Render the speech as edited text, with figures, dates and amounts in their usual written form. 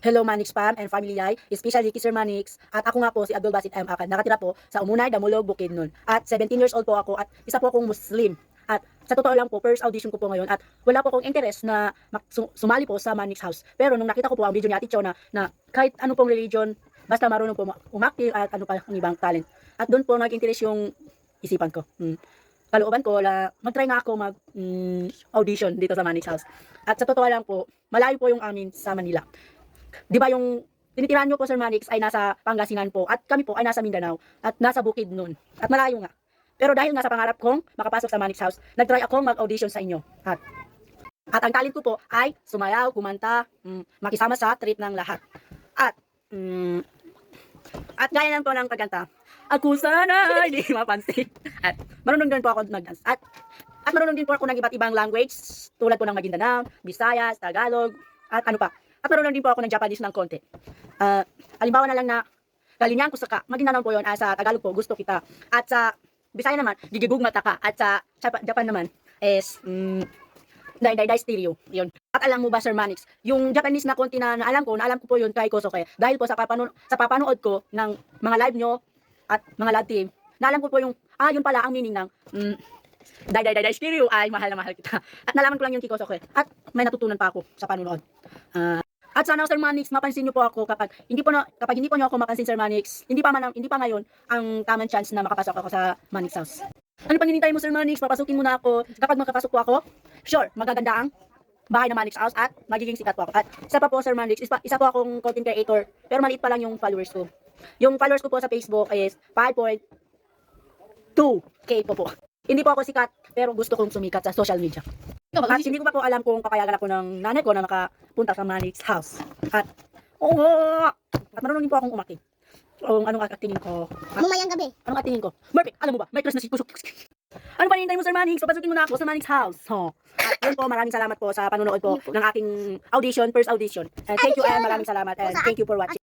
Hello Manix Fam and Family Yay, especially kay Sir Manix. At ako nga po si Abdul Basit M. Akad. Nakatira po sa Umunay, Damulog, Bukidnon. At 17 years old po ako at isa po akong Muslim. At sa totoo lang po, first audition ko po ngayon at wala po akong interest na sumali po sa Manix House. Pero nung nakita ko po ang video ni Ate Cho na kahit ano pong religion, basta marunong po umakting at ano pa ang ibang talent. At doon po nag-interest yung isipan ko. Kalooban ko, mag-try nga ako audition dito sa Manix House. At sa totoo lang po, malayo po yung amin sa Manila. Di ba yung tinitirahan nyo po Sir Manix ay nasa Pangasinan po at kami po ay nasa Mindanao at nasa Bukidnon at malayo nga. Pero dahil nga sa pangarap kong makapasok sa Manix House, nag-try akong mag-audition sa inyo. At ang talent ko po ay sumayaw, kumanta, makisama sa trip ng lahat. At gaya lang po ng pagkanta, ako sana hindi mapansin. At marunong din po ako mag-dance. At marunong din po ako ng iba't ibang language tulad po ng Maguindanao, Visayas, Tagalog, at ano pa. At marunong din po ako ng Japanese ng konti. Halimbawa na lang na galinyan ko sa Maguindanao po yun, sa Tagalog po gusto kita. At sa Bisaya naman, gigibug mata ka. At sa Japan naman is dai stereo. Yun. At alam mo ba Sir Manix, yung Japanese na konti na alam ko po yun kay Kosoke. Dahil po sa papanood ko ng mga live nyo at mga live team, na alam ko po yung, yun pala ang meaning ng dai stereo ay mahal na mahal kita. At nalaman ko lang yung kay Kosoke. At may natutunan pa ako sa panonood. At sana Sir Manix, mapansin niyo po ako kapag hindi po niyo ako mapansin Sir Manix, hindi pa ngayon ang tamang chance na makapasok ako sa Manix House. Ano pang hinihintay mo Sir Manix? Papasukin mo na ako. Kapag makapasok po ako, sure, magaganda ang bahay ng Manix House at magiging sikat po ako. At isa pa po Sir Manix, isa po akong content creator, pero maliit pa lang yung followers ko. Yung followers ko po sa Facebook is 5.2k po. Hindi po ako sikat, pero gusto kong sumikat sa social media. At hindi ko pa po alam kung papayagan ako ng nanay ko na makapunta sa Manix House. At marunong din po akong umakting. Anong actingin ko? Mamayang gabi. Anong actingin ko? Perfect! Alam mo ba? May crush na si Kusok. Ano pa hinihintay mo Sir Manix? Papasukin mo na ako sa Manix House. At yun po, maraming salamat po sa panonood po ng aking audition, first audition. And thank you and maraming salamat and thank you for watching.